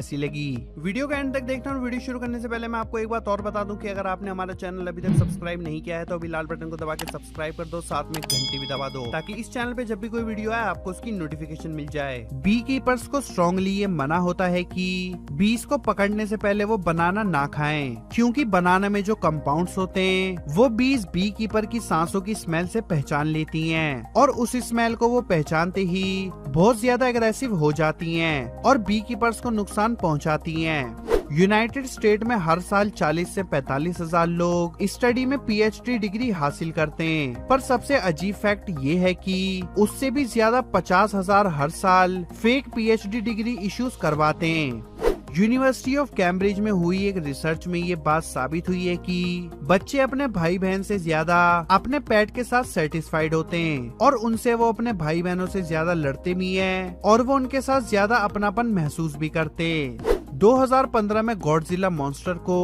कैसी लगी। वीडियो का एंड तक देखना और वीडियो शुरू करने से पहले मैं आपको एक बात और बता दूं कि अगर आपने हमारा चैनल अभी तक सब्सक्राइब नहीं किया है तो अभी लाल बटन को दबा के सब्सक्राइब कर दो, साथ में घंटी भी दबा दो ताकि इस चैनल पे जब भी कोई वीडियो आए आपको उसकी नोटिफिकेशन मिल जाए। बी कीपर्स को स्ट्रांगली ये मना होता है कि बीज को पकड़ने से पहले वो बनाना ना खाएं, क्योंकि बनाना में जो कंपाउंड्स होते हैं वो बीज बी कीपर की सांसों की स्मेल से पहचान लेती हैं और उस स्मेल को वो पहचानते ही बहुत ज्यादा एग्रेसिव हो जाती हैं और बी कीपर्स को नुकसान पहुंचाती हैं। यूनाइटेड स्टेट में हर साल 40 से 45 हजार लोग स्टडी में पीएचडी डिग्री हासिल करते हैं, पर सबसे अजीब फैक्ट ये है कि उससे भी ज्यादा 50,000 हर साल फेक पीएचडी डिग्री इश्यूज करवाते हैं। यूनिवर्सिटी ऑफ कैम्ब्रिज में हुई एक रिसर्च में ये बात साबित हुई है कि बच्चे अपने भाई बहन से ज्यादा अपने पेट के साथ सेटिस्फाइड होते हैं और उनसे वो अपने भाई बहनों से ज्यादा लड़ते भी हैं और वो उनके साथ ज्यादा अपनापन महसूस भी करते। 2015 में गॉडजिला मॉन्स्टर को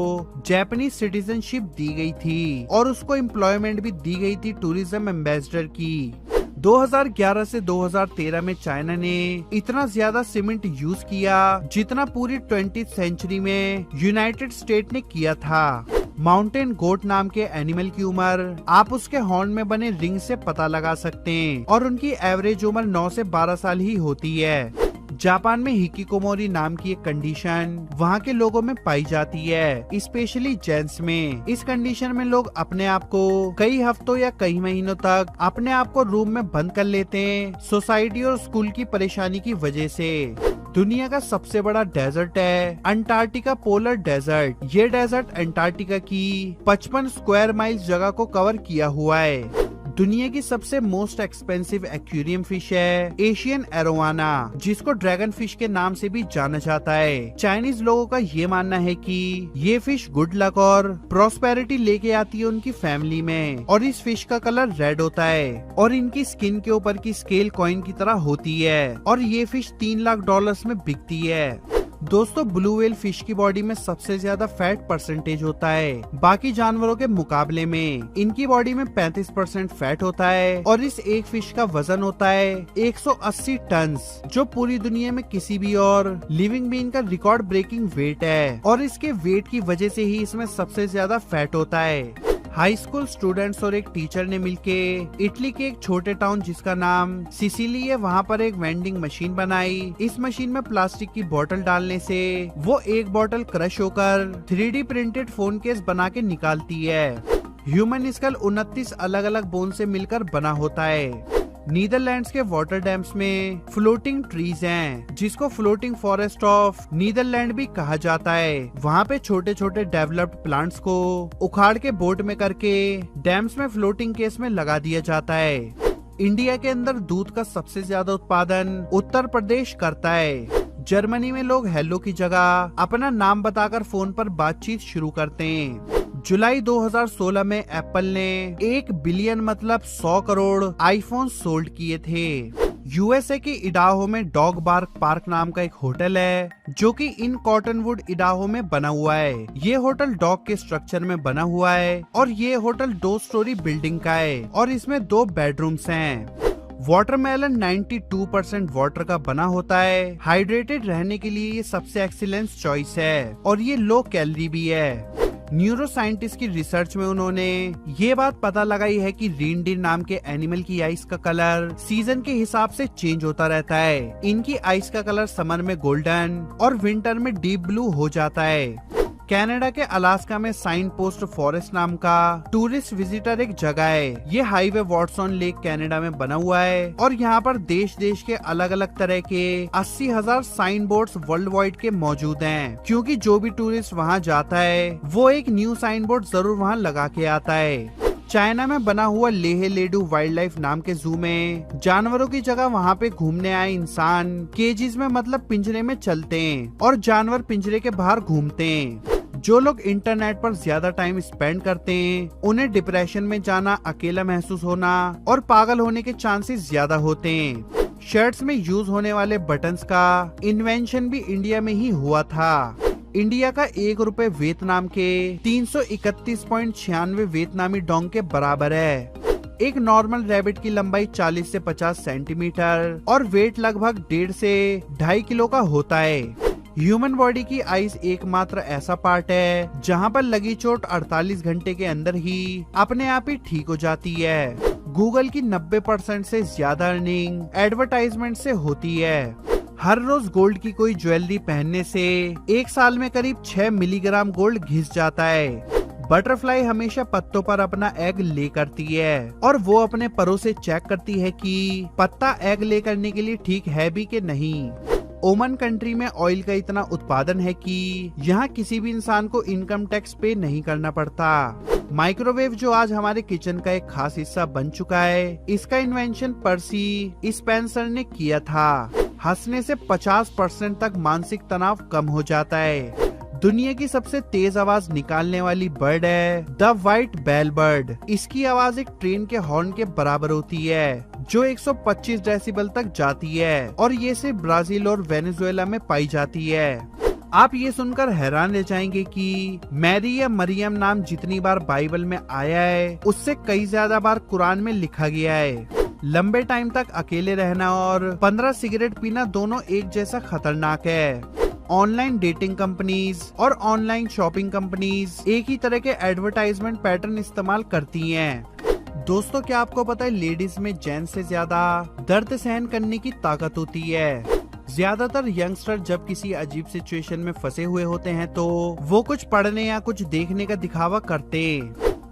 जापानीज सिटीजनशिप दी गई थी और उसको एम्प्लॉयमेंट भी दी गई थी टूरिज्म एम्बेसडर की। 2011 से 2013 में चाइना ने इतना ज्यादा सीमेंट यूज किया जितना पूरी 20th सेंचुरी में यूनाइटेड स्टेट ने किया था। माउंटेन गोट नाम के एनिमल की उम्र आप उसके हॉर्न में बने रिंग से पता लगा सकते हैं और उनकी एवरेज उम्र 9 से 12 साल ही होती है। जापान में हिकिकोमोरी नाम की एक कंडीशन वहाँ के लोगों में पाई जाती है, स्पेशली जेंट्स में। इस कंडीशन में लोग अपने आप को कई हफ्तों या कई महीनों तक अपने आप को रूम में बंद कर लेते हैं, सोसाइटी और स्कूल की परेशानी की वजह से। दुनिया का सबसे बड़ा डेजर्ट है अंटार्कटिका पोलर डेजर्ट। ये डेजर्ट अंटार्कटिका की 55 स्क्वायर माइल्स जगह को कवर किया हुआ है। दुनिया की सबसे मोस्ट एक्सपेंसिव एक्वेरियम फिश है एशियन एरोवाना, जिसको ड्रैगन फिश के नाम से भी जाना जाता है। चाइनीज लोगों का ये मानना है कि ये फिश गुड लक और प्रॉस्पेरिटी लेके आती है उनकी फैमिली में और इस फिश का कलर रेड होता है और इनकी स्किन के ऊपर की स्केल कॉइन की तरह होती है और ये फिश $3 लाख में बिकती है। दोस्तों, ब्लू व्हेल फिश की बॉडी में सबसे ज्यादा फैट परसेंटेज होता है बाकी जानवरों के मुकाबले में। इनकी बॉडी में 35% फैट होता है और इस एक फिश का वजन होता है 180 टन, जो पूरी दुनिया में किसी भी और लिविंग बीइंग का रिकॉर्ड ब्रेकिंग वेट है और इसके वेट की वजह से ही इसमें सबसे ज्यादा फैट होता है। हाई स्कूल स्टूडेंट्स और एक टीचर ने मिलके इटली के एक छोटे टाउन जिसका नाम सिसिली है वहाँ पर एक वेंडिंग मशीन बनाई। इस मशीन में प्लास्टिक की बोतल डालने से वो एक बोतल क्रश होकर 3D प्रिंटेड फोन केस बना के निकालती है। ह्यूमन स्कल 29 अलग अलग बोन से मिलकर बना होता है। नीदरलैंड्स के वाटर डैम्स में फ्लोटिंग ट्रीज हैं, जिसको फ्लोटिंग फॉरेस्ट ऑफ नीदरलैंड भी कहा जाता है। वहाँ पे छोटे छोटे डेवलप्ड प्लांट्स को उखाड़ के बोट में करके डैम्स में फ्लोटिंग केस में लगा दिया जाता है। इंडिया के अंदर दूध का सबसे ज्यादा उत्पादन उत्तर प्रदेश करता है। जर्मनी में लोग हेलो की जगह अपना नाम बताकर फोन पर बातचीत शुरू करते हैं। जुलाई 2016 में एप्पल ने 1 बिलियन मतलब 100 करोड़ आईफोन सोल्ड किए थे। यूएसए के इडाहो में डॉग बार्क पार्क नाम का एक होटल है जो कि इन कॉटनवुड इडाहो में बना हुआ है। ये होटल डॉग के स्ट्रक्चर में बना हुआ है और ये होटल 2 स्टोरी बिल्डिंग का है और इसमें 2 बेडरूम्स हैं। वाटरमेलन 92% वाटर का बना होता है। हाइड्रेटेड रहने के लिए ये सबसे एक्सीलेंस चॉइस है और ये लो कैलोरी भी है। न्यूरो साइंटिस्ट की रिसर्च में उन्होंने ये बात पता लगाई है कि रेनडियर नाम के एनिमल की आइस का कलर सीजन के हिसाब से चेंज होता रहता है। इनकी आइस का कलर समर में गोल्डन और विंटर में डीप ब्लू हो जाता है। कनाडा के अलास्का में साइन पोस्ट फॉरेस्ट नाम का टूरिस्ट विजिटर एक जगह है। ये हाईवे वॉटसन लेक कनाडा में बना हुआ है और यहाँ पर देश देश के अलग अलग तरह के 80,000 साइन बोर्ड्स वर्ल्ड वाइड के मौजूद हैं, क्योंकि जो भी टूरिस्ट वहाँ जाता है वो एक न्यू साइन बोर्ड जरूर वहाँ लगा के आता है। चाइना में बना हुआ लेह लेडू वाइल्ड लाइफ नाम के जू में जानवरों की जगह वहाँ पे घूमने आए इंसान केजेस में मतलब पिंजरे में चलते हैं और जानवर पिंजरे के बाहर घूमते हैं। जो लोग इंटरनेट पर ज्यादा टाइम स्पेंड करते हैं उन्हें डिप्रेशन में जाना, अकेला महसूस होना और पागल होने के चांसेस ज्यादा होते हैं। शर्ट्स में यूज होने वाले बटन्स का इन्वेंशन भी इंडिया में ही हुआ था। इंडिया का 1 रुपए वियतनाम के 331.96 वियतनामी डोंग के बराबर है। एक नॉर्मल रैबिट की लंबाई 40 से 50 सेंटीमीटर और वेट लगभग 1.5 से 2.5 किलो का होता है। ह्यूमन बॉडी की आईज एकमात्र ऐसा पार्ट है जहां पर लगी चोट 48 घंटे के अंदर ही अपने आप ही ठीक हो जाती है। गूगल की 90% से ज्यादा अर्निंग एडवर्टाइजमेंट से होती है। हर रोज गोल्ड की कोई ज्वेलरी पहनने से एक साल में करीब 6 मिलीग्राम गोल्ड घिस जाता है। बटरफ्लाई हमेशा पत्तों पर अपना एग ले करती है और वो अपने परों से चेक करती है कि पत्ता एग ले करने के लिए ठीक है भी कि नहीं। ओमान कंट्री में ऑयल का इतना उत्पादन है कि यहाँ किसी भी इंसान को इनकम टैक्स पे नहीं करना पड़ता। माइक्रोवेव जो आज हमारे किचन का एक खास हिस्सा बन चुका है, इसका इन्वेंशन पर्सी स्पेंसर ने किया था। हंसने से 50% तक मानसिक तनाव कम हो जाता है। दुनिया की सबसे तेज आवाज निकालने वाली बर्ड है द व्हाइट बेल बर्ड। इसकी आवाज एक ट्रेन के हॉर्न के बराबर होती है जो 125 डेसिबल तक जाती है और ये सिर्फ ब्राजील और वेनेजुएला में पाई जाती है। आप ये सुनकर हैरान रह जाएंगे कि मैरी या मरियम नाम जितनी बार बाइबल में आया है उससे कई ज्यादा बार कुरान में लिखा गया है। लंबे टाइम तक अकेले रहना और 15 सिगरेट पीना दोनों एक जैसा खतरनाक है। ऑनलाइन डेटिंग कंपनीज और ऑनलाइन शॉपिंग कंपनीज एक ही तरह के एडवर्टाइजमेंट पैटर्न इस्तेमाल करती हैं। दोस्तों, क्या आपको पता है लेडीज में जेंट्स से ज्यादा दर्द सहन करने की ताकत होती है। ज्यादातर यंगस्टर जब किसी अजीब सिचुएशन में फंसे हुए होते हैं तो वो कुछ पढ़ने या कुछ देखने का दिखावा करते।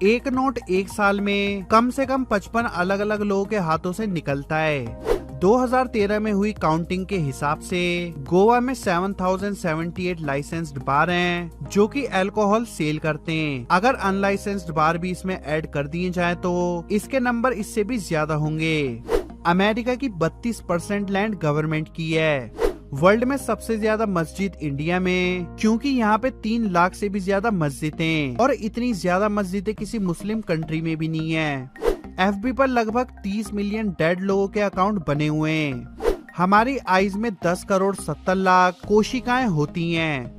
एक नोट एक साल में कम से कम 55 अलग अलग लोगों के हाथों से निकलता है। 2013 में हुई काउंटिंग के हिसाब से गोवा में 7078 लाइसेंस्ड बार हैं जो कि अल्कोहल सेल करते हैं। अगर अनलाइसेंस्ड बार भी इसमें ऐड कर दिए जाए तो इसके नंबर इससे भी ज्यादा होंगे। अमेरिका की 32% लैंड गवर्नमेंट की है। वर्ल्ड में सबसे ज्यादा मस्जिद इंडिया में, क्योंकि यहाँ पे 3 लाख से भी ज्यादा मस्जिदें और इतनी ज्यादा मस्जिदें किसी मुस्लिम कंट्री में भी नहीं है। FB पर लगभग 30 मिलियन डेड लोगों के अकाउंट बने हुए हैं। हमारी आईज में 10 करोड़ 70 लाख कोशिकाएं होती हैं।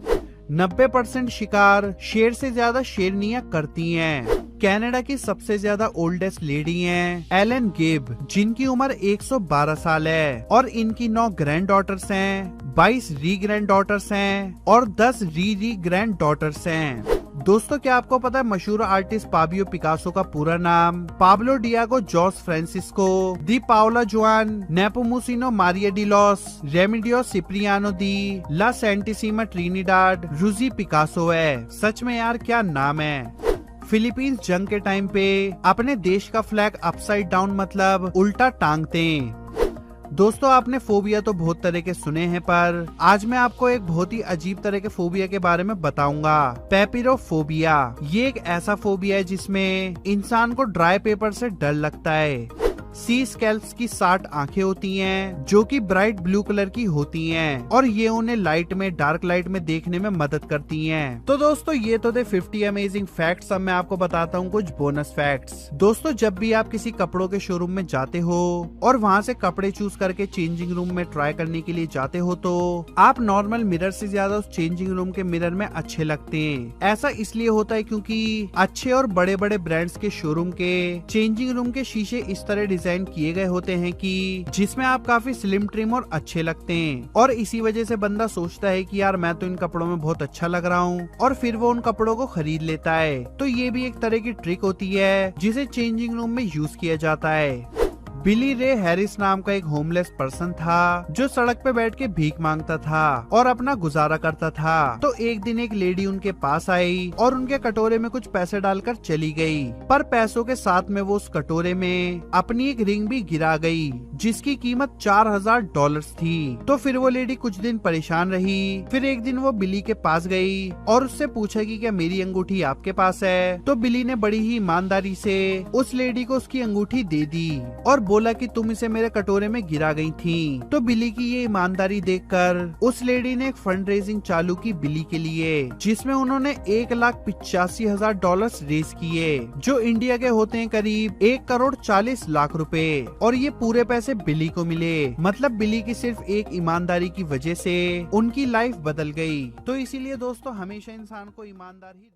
90% शिकार शेर से ज्यादा शेरनियां करती हैं। कनाडा की सबसे ज्यादा ओल्डेस्ट लेडी हैं एलन गेब, जिनकी उम्र 112 साल है और इनकी 9 ग्रैंड डॉटर्स हैं, 22 री ग्रैंड डॉटर्स हैं और 10 री ग्रैंड डॉटर्स हैं। दोस्तों, क्या आपको पता है मशहूर आर्टिस्ट पाबियो पिकासो का पूरा नाम पाब्लो डियागो जोस फ्रांसिस्को दी पाओला जुआन नेपोमुसिनो मारिया डी लॉस रेमिडियो सिप्रियानो दी ला सेंटिसिमा ट्रिनिडाड रूजी पिकासो है। सच में यार क्या नाम है। फिलीपींस जंग के टाइम पे अपने देश का फ्लैग अपसाइड डाउन मतलब उल्टा टांगते हैं। दोस्तों, आपने फोबिया तो बहुत तरह के सुने हैं, पर आज मैं आपको एक बहुत ही अजीब तरह के फोबिया के बारे में बताऊंगा। पेपिरोफोबिया। ये एक ऐसा फोबिया है जिसमें इंसान को ड्राई पेपर से डर लगता है। सी स्कैल्प्स की 60 आंखें होती हैं जो कि ब्राइट ब्लू कलर की होती हैं और ये उन्हें लाइट में डार्क लाइट में देखने में मदद करती हैं। तो दोस्तों, ये तो थे 50 अमेजिंग फैक्ट्स। अब मैं आपको बताता हूँ कुछ बोनस फैक्ट्स। दोस्तों, जब भी आप किसी कपड़ों के शोरूम में जाते हो और वहाँ से कपड़े चूज करके चेंजिंग रूम में ट्राई करने के लिए जाते हो तो आप नॉर्मल मिरर से ज्यादा उस चेंजिंग रूम के मिरर में अच्छे लगते हैं। ऐसा इसलिए होता है क्योंकि अच्छे और बड़े बड़े ब्रांड्स के शोरूम के चेंजिंग रूम के शीशे इस तरह डिजाइन किए गए होते हैं कि जिसमें आप काफी स्लिम ट्रिम और अच्छे लगते हैं और इसी वजह से बंदा सोचता है कि यार मैं तो इन कपड़ों में बहुत अच्छा लग रहा हूँ और फिर वो उन कपड़ों को खरीद लेता है। तो ये भी एक तरह की ट्रिक होती है जिसे चेंजिंग रूम में यूज किया जाता है। बिली रे हैरिस नाम का एक होमलेस पर्सन था जो सड़क पे बैठ के भीख मांगता था और अपना गुजारा करता था। तो एक दिन एक लेडी उनके पास आई और उनके कटोरे में कुछ पैसे डालकर चली गई, पर पैसों के साथ में वो उस कटोरे में अपनी एक रिंग भी गिरा गई जिसकी कीमत $4000 थी। तो फिर वो लेडी कुछ दिन परेशान रही। फिर एक दिन वो बिली के पास गई और उससे पूछा कि क्या मेरी अंगूठी आपके पास है। तो बिली ने बड़ी ही ईमानदारी से उस लेडी को उसकी अंगूठी दे दी और बोला कि तुम इसे मेरे कटोरे में गिरा गई थी। तो बिली की ये ईमानदारी देखकर उस लेडी ने एक फंड रेजिंग चालू की बिली के लिए, जिसमें उन्होंने $1,85,000 रेज किए जो इंडिया के होते हैं करीब 1,40,00,000 रुपए। और ये पूरे पैसे बिली को मिले। मतलब बिली की सिर्फ एक ईमानदारी की वजह से उनकी लाइफ बदल गई। तो इसीलिए दोस्तों हमेशा इंसान को ईमानदार ही